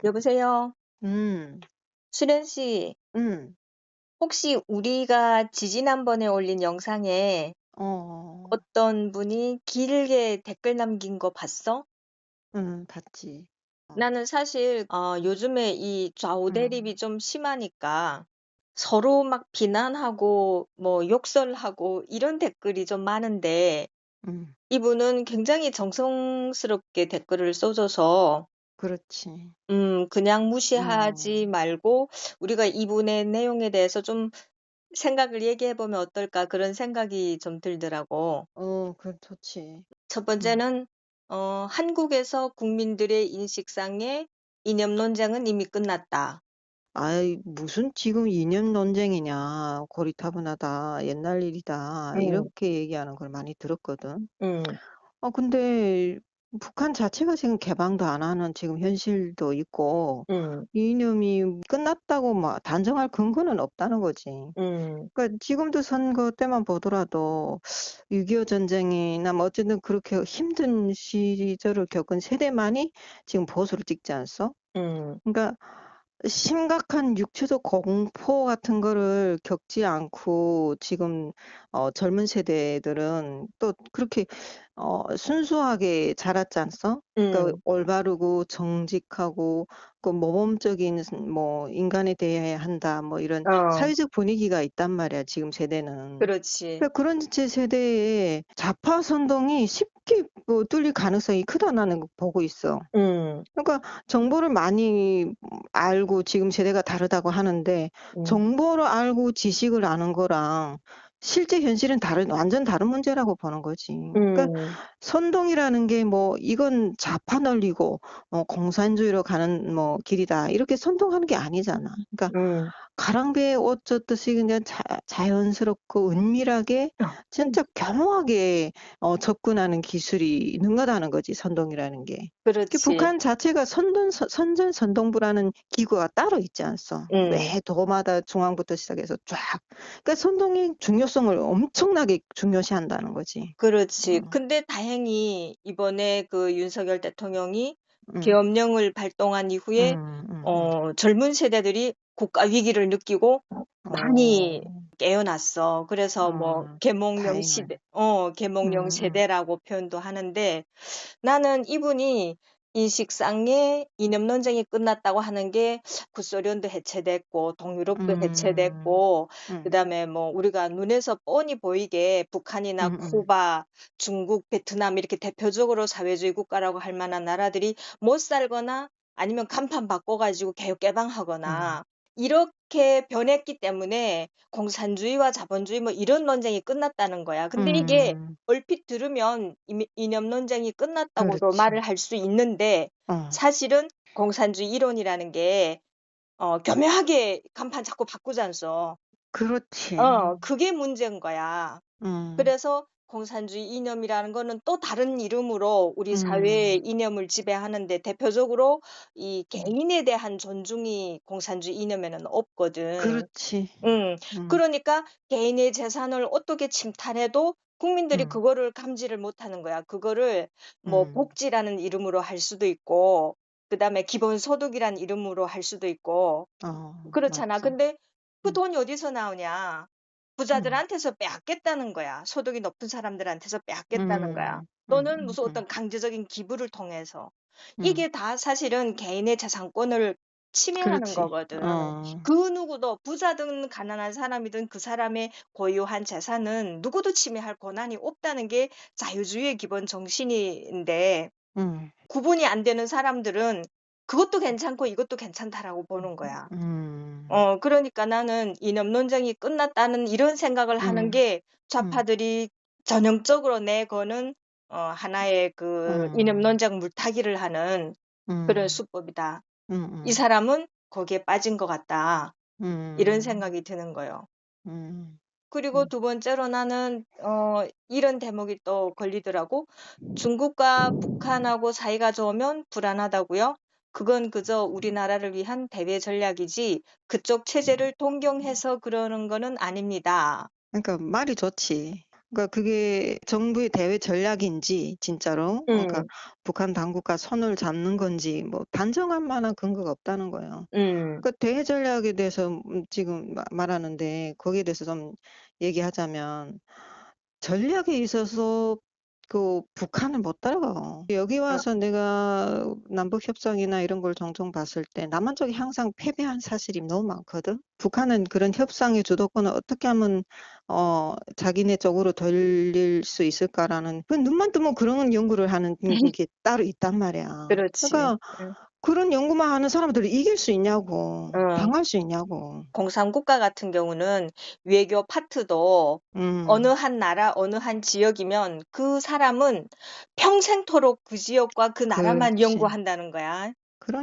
여보세요? 음. 수련 씨, 음. 혹시 우리가 지지난번에 올린 영상에 어. 어떤 분이 길게 댓글 남긴 거 봤어? 봤지. 어. 나는 사실 요즘에 이 좌우 대립이 음. 좀 심하니까 서로 막 비난하고 뭐 욕설하고 이런 댓글이 좀 많은데 음. 이분은 굉장히 정성스럽게 댓글을 써줘서 그렇지. 그냥 어. 무시하지 말고 우리가 이분의 내용에 대해서 좀 생각을 얘기해 보면 어떨까 그런 생각이 좀 들더라고. 그 좋지. 첫 음. 번째는 "한국에서 국민들의 인식상의 이념 논쟁은 이미 끝났다." 아이 무슨 지금 이념 논쟁이냐. "고리타분하다. 옛날 일이다." 음. 이렇게 얘기하는 걸 많이 들었거든. 음. 근데 북한 자체가 지금 개방도 안 하는 지금 현실도 있고 음. 이념이 끝났다고 막 단정할 근거는 없다는 거지. 음. 그러니까 지금도 선거 때만 보더라도 6.25 전쟁이나 뭐 어쨌든 그렇게 힘든 시절을 겪은 세대만이 지금 보수를 찍지 않소? 음. 그러니까 심각한 육체적 공포 같은 거를 겪지 않고 지금 젊은 세대들은 또 그렇게 순수하게 자랐지 않소? 그러니까 음. 올바르고 정직하고 그 모범적인 뭐 '인간이 되어야 한다.' 뭐 이런 어. 사회적 분위기가 있단 말이야 지금 세대는. 그렇지. 그러니까 그런 제 세대에 좌파 선동이 쉽게 뭐 뚫릴 가능성이 크다 나는 보고 있어. 음. 그러니까 정보를 많이 알고 지금 세대가 다르다고 하는데 음. 정보를 알고 지식을 아는 거랑 실제 현실은 다른 완전 다른 문제라고 보는 거지. 그러니까 음. 선동이라는 게 뭐 이건 좌파 널리고 공산주의로 가는 뭐 길이다. 이렇게 선동하는 게 아니잖아. 그러니까 음. 가랑비에 옷 젖듯이 그냥 자연스럽고 은밀하게 어. 진짜 겸허하게 접근하는 기술이 능하다는 거지 선동이라는 게. 그 그렇지. 북한 자체가 선전선동부라는 기구가 따로 있지 않소. 음. 매 도마다 중앙부터 시작해서 쫙. 그러니까 선동의 중요성을 엄청나게 중요시한다는 거지. 그렇지. 음. 근데 다행히 이번에 그 윤석열 대통령이 음. 계엄령을 발동한 이후에 음. 젊은 세대들이 국가 위기를 느끼고 많이 어. 깨어났어. 그래서 뭐 계몽령 다행이네. 시대 계몽령 음. 세대라고 표현도 하는데 나는 이분이 인식상의 이념 논쟁이 끝났다고 하는 게 구소련도 해체됐고 동유럽도 음. 해체됐고 음. 그다음에 뭐 우리가 눈에서 뻔히 보이게 북한이나 음음. 쿠바, 중국, 베트남 이렇게 대표적으로 사회주의 국가라고 할 만한 나라들이 못 살거나 아니면 간판 바꿔 가지고 개혁 음. 개방하거나 이렇게 변했기 때문에 공산주의와 자본주의 뭐 이런 논쟁이 끝났다는 거야. 근데 이게 음. 얼핏 들으면 이념 논쟁이 끝났다고도 그렇지. 말을 할 수 있는데 어. 사실은 공산주의 이론이라는 게 교묘하게 간판 자꾸 바꾸잖소. 그렇지. 그게 문제인 거야. 음. 그래서 공산주의 이념이라는 거는 또 다른 이름으로 우리 사회의 음. 이념을 지배하는데 대표적으로 이 음. 개인에 대한 존중이 공산주의 이념에는 없거든. 그렇지. 음. 음. 그러니까 개인의 재산을 어떻게 침탈해도 국민들이 음. 그거를 감지를 못하는 거야. 그거를 뭐 음. 복지라는 이름으로 할 수도 있고 그다음에 기본소득이란 이름으로 할 수도 있고 그렇잖아. 맞아. 근데 그 음. 돈이 어디서 나오냐? 음. 부자들한테서 빼앗겠다는 거야. 소득이 높은 사람들한테서 빼앗겠다는 거야. 음. 또는 무슨 어떤 강제적인 기부를 통해서. 음. 이게 다 사실은 개인의 재산권을 침해하는 그렇지. 거거든. 어. 그 누구도 부자든 가난한 사람이든 그 사람의 고유한 재산은 누구도 침해할 권한이 없다는 게 자유주의의 기본 정신인데 음. 구분이 안 되는 사람들은 그것도 괜찮고 이것도 괜찮다라고 보는 거야. 음. 그러니까 나는 이념 논쟁이 끝났다는 이런 생각을 하는 음. 게 음. 좌파들이 전형적으로 내거는 하나의 그 이념 음. 논쟁 물타기를 하는 그런 음. 수법이다. 이 음음. 사람은 거기에 빠진 것 같다. 이런 음. 생각이 드는 거예요. 음. 그리고 음. 두 번째로 나는 이런 대목이 또 걸리더라고. "중국과 북한하고 사이가 좋으면 불안하다고요? 그건 그저 우리나라를 위한 대외 전략이지 그쪽 체제를 동경해서 그러는 거는 아닙니다." 그러니까 말이 좋지. 그러니까 그게 정부의 대외 전략인지 진짜로 그러니까 음, 북한 당국과 손을 잡는 건지 뭐 단정할 만한 근거가 없다는 거예요. 음, 그 대외 전략에 대해서 지금 말하는데 거기에 대해서 좀 얘기하자면 전략에 있어서 그 북한을 못 따라가. 여기 어, 와서 내가 남북 협상이나 이런 걸 종종 봤을 때 남한 쪽이 항상 패배한 사실이 너무 많거든. 북한은 그런 협상의 주도권을 어떻게 하면 자기네 쪽으로 돌릴 수 있을까라는 그 눈만 뜨면 그런 연구를 하는 게 따로 있단 말이야. 그렇지. 그러니까 그런 연구만 하는 사람들을 이길 수 있냐고, 어, 당할 수 있냐고. 공산국가 같은 경우는 외교 파트도 어느 음, 한 나라, 어느 한 지역이면 그 사람은 평생토록 그 지역과 그 나라만 그렇지. 연구한다는 거야.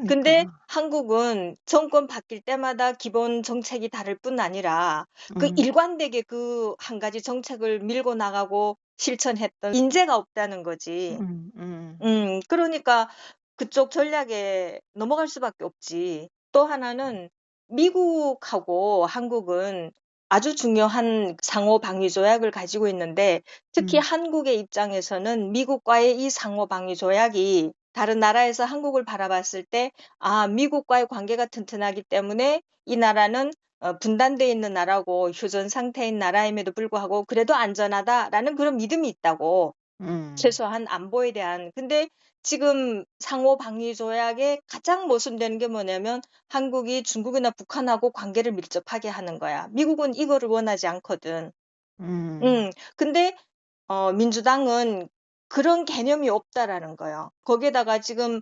근데 그러니까. 한국은 정권 바뀔 때마다 기본 정책이 다를 뿐 아니라 그 음, 일관되게 그 한 가지 정책을 밀고 나가고 실천했던 인재가 없다는 거지. 음, 음, 그러니까 그쪽 전략에 넘어갈 수밖에 없지. 또 하나는 미국하고 한국은 아주 중요한 상호 방위 조약을 가지고 있는데 특히 음, 한국의 입장에서는 미국과의 이 상호 방위 조약이 다른 나라에서 한국을 바라봤을 때 아, 미국과의 관계가 튼튼하기 때문에 이 나라는 분단돼 있는 나라고 휴전 상태인 나라임에도 불구하고 그래도 안전하다라는 그런 믿음이 있다고. 음, 최소한 안보에 대한. 근데 지금 상호 방위 조약에 가장 모순되는 게 뭐냐면 한국이 중국이나 북한하고 관계를 밀접하게 하는 거야. 미국은 이거를 원하지 않거든. 음, 근데 민주당은 그런 개념이 없다라는 거예요. 거기에다가 지금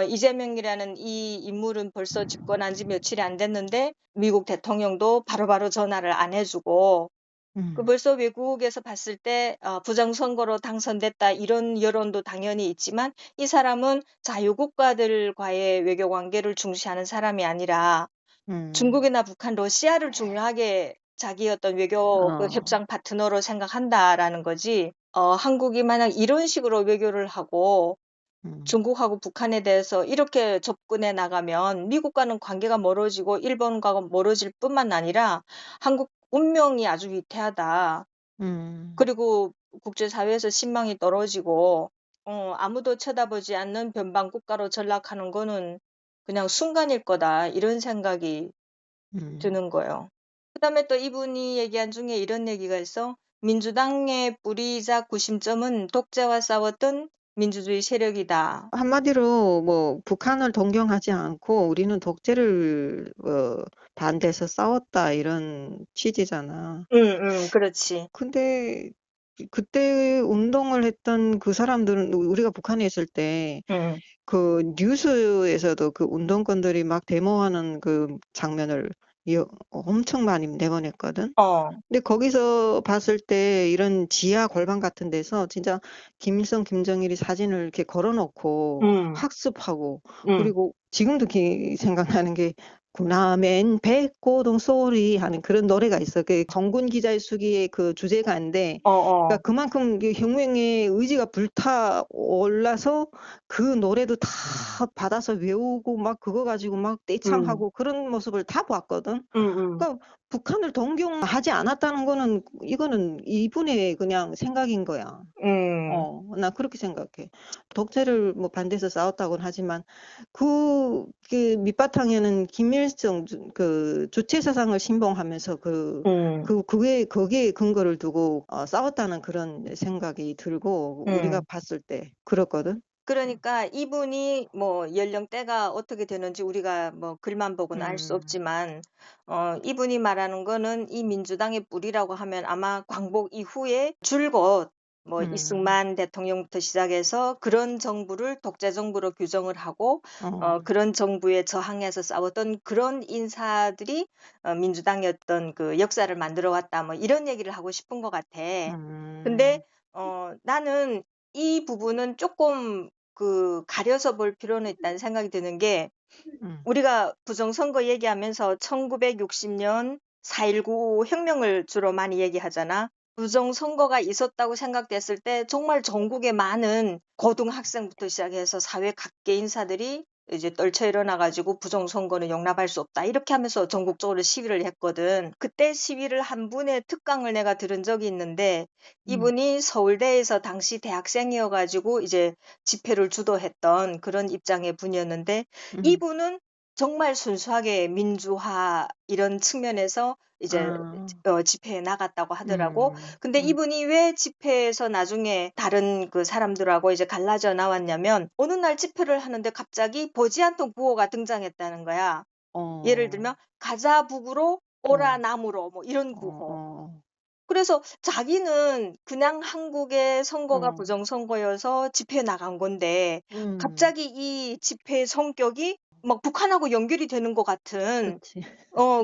이재명이라는 이 인물은 벌써 집권한 지 며칠이 안 됐는데 미국 대통령도 바로바로 전화를 안 해주고 그 음, 벌써 외국에서 봤을 때 부정선거로 당선됐다 이런 여론도 당연히 있지만 이 사람은 자유국가들과의 외교 관계를 중시하는 사람이 아니라 음, 중국이나 북한, 러시아를 중요하게 자기 어떤 외교 그 어, 협상 파트너로 생각한다라는 거지. 한국이 만약 이런 식으로 외교를 하고 음, 중국하고 북한에 대해서 이렇게 접근해 나가면 미국과는 관계가 멀어지고 일본과 멀어질 뿐만 아니라 한국 운명이 아주 위태하다. 음, 그리고 국제사회에서 신망이 떨어지고 아무도 쳐다보지 않는 변방 국가로 전락하는 거는 그냥 순간일 거다. 이런 생각이 음. 드는 거예요. 그다음에 또 이분이 얘기한 중에 이런 얘기가 있어. 민주당의 뿌리이자 구심점은 독재와 싸웠던 민주주의 세력이다. 한마디로 뭐 북한을 동경하지 않고 우리는 독재를 반대해서 싸웠다 이런 취지잖아. 응, 응, 그렇지. 근데 그때 운동을 했던 그 사람들은 우리가 북한에 있을 때 응, 그 뉴스에서도 그 운동권들이 막 데모하는 그 장면을 엄청 많이 내보냈거든. 어, 근데 거기서 봤을 때 이런 지하 골방 같은 데서 진짜 김일성, 김정일이 사진을 이렇게 걸어놓고 응, 학습하고 응, 그리고 지금도 생각나는 게 구나멘 백고동 소리 하는 그런 노래가 있어. 그 정군 기자의 수기의 그 주제가인데 어, 어, 그러니까 그만큼 혁명의 의지가 불타올라서 그 노래도 다 받아서 외우고 막 그거 가지고 막 응, 떼창하고 그런 모습을 다 봤거든. 응, 응, 그러니까 북한을 동경하지 않았다는 거는 이거는 이분의 그냥 생각인 거야. 응, 나 그렇게 생각해. 독재를 뭐 반대해서 싸웠다고는 하지만 그 밑바탕에는 김일성 그 주체 사상을 신봉하면서 응, 그게 거기에 근거를 두고 싸웠다는 그런 생각이 들고 우리가 응. 봤을 때 그렇거든. 그러니까 이분이 뭐 연령대가 어떻게 되는지 우리가 뭐 글만 보고는 알 수 음, 없지만 이분이 말하는 거는 이 민주당의 뿌리라고 하면 아마 광복 이후에 줄곧 뭐 음, 이승만 대통령부터 시작해서 그런 정부를 독재 정부로 규정을 하고 어, 그런 정부에 저항해서 싸웠던 그런 인사들이 민주당의 어떤 그 역사를 만들어 왔다 뭐 이런 얘기를 하고 싶은 것 같아. 근데 음, 나는 이 부분은 조금 그 가려서 볼 필요는 있다는 생각이 드는 게 음, 우리가 부정선거 얘기하면서 1960년 4.19 혁명을 주로 많이 얘기하잖아. 부정선거가 있었다고 생각됐을 때 정말 전국의 많은 고등학생부터 시작해서 사회 각계 인사들이 이제 떨쳐 일어나 가지고 부정선거는 용납할 수 없다. 이렇게 하면서 전국적으로 시위를 했거든. 그때 시위를 한 분의 특강을 내가 들은 적이 있는데 음, 이분이 서울대에서 당시 대학생이어 가지고 이제 집회를 주도했던 그런 입장의 분이었는데 음, 이분은 정말 순수하게 민주화 이런 측면에서 이제 아, 집회에 나갔다고 하더라고. 음, 근데 음, 이분이 왜 집회에서 나중에 다른 그 사람들하고 이제 갈라져 나왔냐면 어느 날 집회를 하는데 갑자기 보지 않던 구호가 등장했다는 거야. 예를 어, 들면 가자 북으로 오라 어, 남으로 뭐 이런 어, 구호. 어, 그래서 자기는 그냥 한국의 선거가 어, 부정선거여서 집회에 나간 건데 음, 갑자기 이 집회의 성격이 막 북한하고 연결이 되는 것 같은 그치.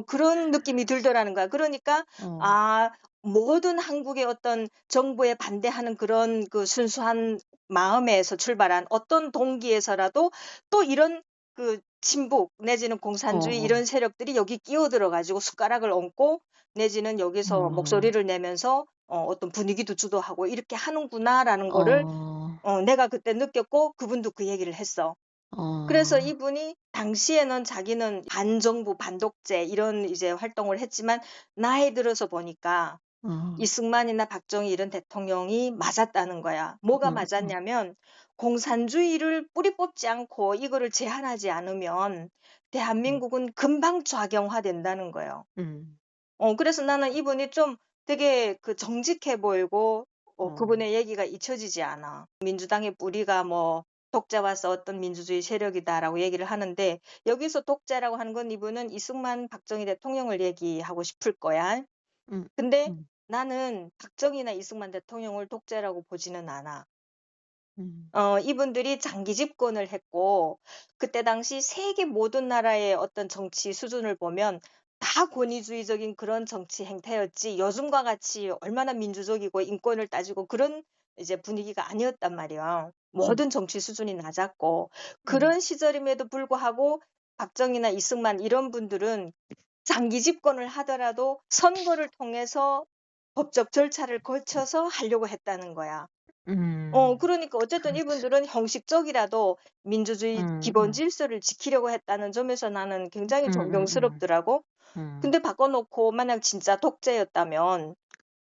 그런 느낌이 들더라는 거야. 그러니까 어, 아 모든 한국의 어떤 정부에 반대하는 그런 그 순수한 마음에서 출발한 어떤 동기에서라도 또 이런 그 친북 내지는 어, 공산주의 이런 어, 세력들이 여기 끼어들어 가지고 숟가락을 얹고 내지는 여기서 어, 목소리를 내면서 어떤 분위기도 주도하고 이렇게 하는구나라는 거를 어, 내가 그때 느꼈고 그분도 그 얘기를 했어. 그래서 어, 이분이 당시에는 자기는 반정부, 반독재 이런 이제 활동을 했지만 나이 들어서 보니까 어, 이승만이나 박정희 이런 대통령이 맞았다는 거야. 뭐가 어, 어, 맞았냐면 공산주의를 뿌리 뽑지 않고 이거를 제한하지 않으면 음, 대한민국은 금방 좌경화된다는 거예요. 음, 그래서 나는 이분이 좀 되게 그 정직해 보이고 어, 그분의 얘기가 잊혀지지 않아. 민주당의 뿌리가 뭐 독재와 싸웠던 민주주의 세력이다라고 얘기를 하는데 여기서 독재라고 하는 건 이분은 이승만, 박정희 대통령을 얘기하고 싶을 거야. 음, 근데 음, 나는 박정희나 이승만 대통령을 독재라고 보지는 않아. 음, 이분들이 장기 집권을 했고, 그때 당시 세계 모든 나라의 어떤 정치 수준을 보면 다 권위주의적인 그런 정치 행태였지, 요즘과 같이 얼마나 민주적이고 인권을 따지고 그런 이제 분위기가 아니었단 말이야. 음, 모든 정치 수준이 낮았고, 음, 그런 시절임에도 불구하고 박정희나 이승만 이런 분들은 장기 집권을 하더라도 선거를 통해서 법적 절차를 거쳐서 하려고 했다는 거야. 그러니까 어쨌든 그렇지. 이분들은 형식적이라도 민주주의 음, 기본 음, 질서를 지키려고 했다는 점에서 나는 굉장히 음, 음, 존경스럽더라고. 음, 근데 바꿔놓고 만약 진짜 독재였다면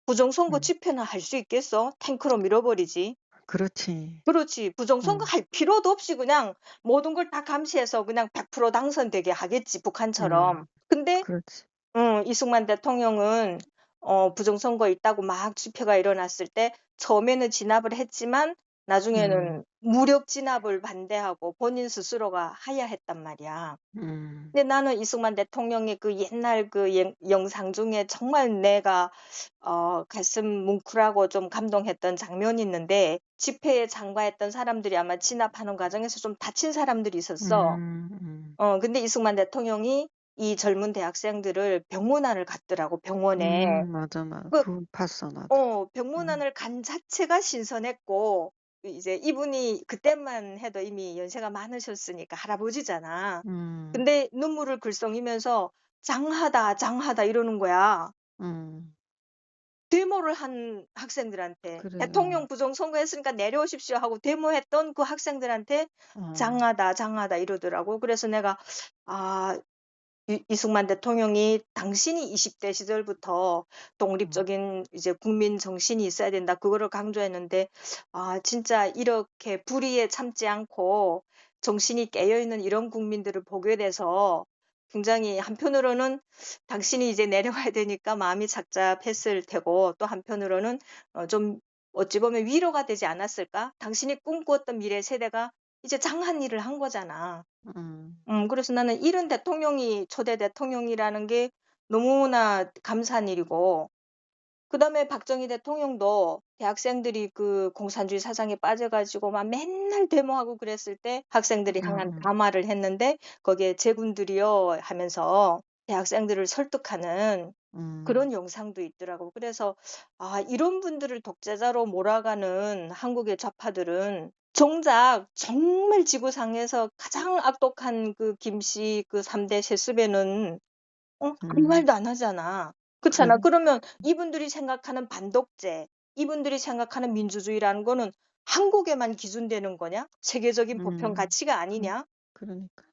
부정선거 음, 집회나 할 수 있겠어? 탱크로 밀어버리지. 그렇지. 그렇지. 부정선거 음, 할 필요도 없이 그냥 모든 걸 다 감시해서 그냥 100% 당선되게 하겠지, 북한처럼. 근데 그렇지. 이승만 대통령은 부정선거 있다고 막 집회가 일어났을 때 처음에는 진압을 했지만 음, 나중에는 무력 진압을 반대하고 본인 스스로가 하야했단 말이야. 음, 근데 나는 이승만 대통령의 그 옛날 그 영상 중에 정말 내가 가슴 뭉클하고 좀 감동했던 장면이 있는데 집회에 참가했던 사람들이 아마 진압하는 과정에서 좀 다친 사람들이 있었어. 음, 근데 이승만 대통령이 이 젊은 대학생들을 병문안을 갔더라고, 병원에. 맞아, 맞아. 그, 그거 봤어, 나도. 음, 병문안을 간 자체가 신선했고, 이제 이분이 그때만 해도 이미 연세가 많으셨으니까 할아버지잖아. 음, 근데 눈물을 글썽이면서 장하다, 장하다 이러는 거야. 음, 데모를 한 학생들한테 그래, 대통령 부정 선거했으니까 내려오십시오 하고 데모했던 그 학생들한테 어, 장하다, 장하다 이러더라고. 그래서 내가 아, 이승만 대통령이 당신이 20대 시절부터 음, 독립적인 이제 국민 정신이 있어야 된다. 그거를 강조했는데, 진짜 이렇게 불의에 참지 않고 정신이 깨어있는 이런 국민들을 보게 돼서 굉장히 한편으로는 당신이 이제 내려가야 되니까 마음이 착잡했을 테고 또 한편으로는 좀 어찌 보면 위로가 되지 않았을까? 당신이 꿈꾸었던 미래 세대가 이제 장한 일을 한 거잖아. 음, 그래서 나는 이런 대통령이 초대 대통령이라는 게 너무나 감사한 일이고, 그다음에 박정희 대통령도 대학생들이 그 공산주의 사상에 빠져가지고 막 맨날 데모하고 그랬을 때 학생들이 향한 음, 담화를 했는데 거기에 제군들이여 하면서 대학생들을 설득하는 음, 그런 영상도 있더라고. 그래서 이런 분들을 독재자로 몰아가는 한국의 좌파들은 정작 정말 지구상에서 가장 악독한 그 김씨 그 3대 세습에는 아무 음, 말도 안 하잖아. 그래, 그렇잖아. 그러면 이분들이 생각하는 반독재, 이분들이 생각하는 민주주의라는 거는 한국에만 기준되는 거냐? 세계적인 보편 음, 가치가 그, 아니냐? 그러니까.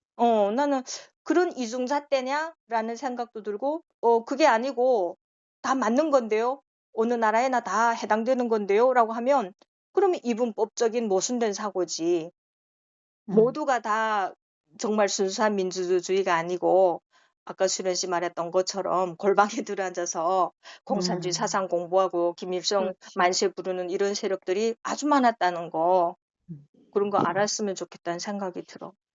나는 그런 이중잣대냐라는 생각도 들고, 그게 아니고 다 맞는 건데요. 어느 나라에나 다 해당되는 건데요. 라고 하면, 그러면 이분법적인 모순된 사고지. 음, 모두가 다 정말 순수한 민주주의가 아니고, 아까 수련 씨 말했던 것처럼 골방에 들어앉아서 공산주의 음, 사상 공부하고 김일성 그렇지. 만세 부르는 이런 세력들이 아주 많았다는 거, 음. 그런 거 알았으면 좋겠다는 생각이 들어.